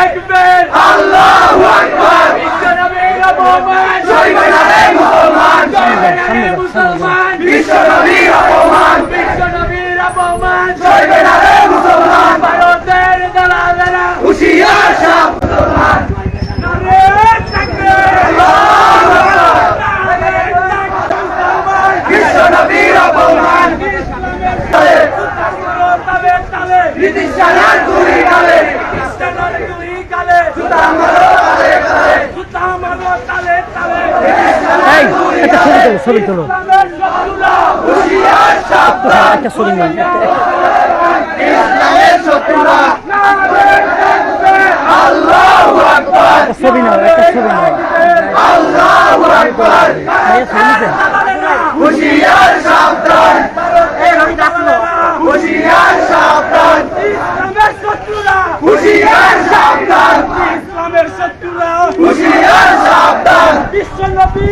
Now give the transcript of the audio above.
তাকবীর আল্লাহু আকবার বিশ্ব নবীর অপমান সইবে না রে মুসলমান সইবে না রে মুসলমান বিশ্ব নবীর অপমান বিশ্ব নবীর অপমান সইবে না রে মুসলমান ভারতের দালালেরা হুঁশিয়ার সাবধান নারে তাকবীর বিশ্ব নবীর অপমান ব্রিটিশ সেনার গুলি গালে জুতা মারো তালে তালে এই একটা ছবি তোলো হুঁশিয়ার সাবধান একটা ছবি নাও ইসলামের শত্রুরা আল্লাহু আকবার একটা ছবি নাও আল্লাহু আকবার হুঁশিয়ার সাবধান হুঁশিয়ার সাবধান ইসলামের শত্রুরা হুঁশিয়ার সাবধান ইসলামের শত্রুরা হুঁশিয়ার সাবধান বিশ্ব নবী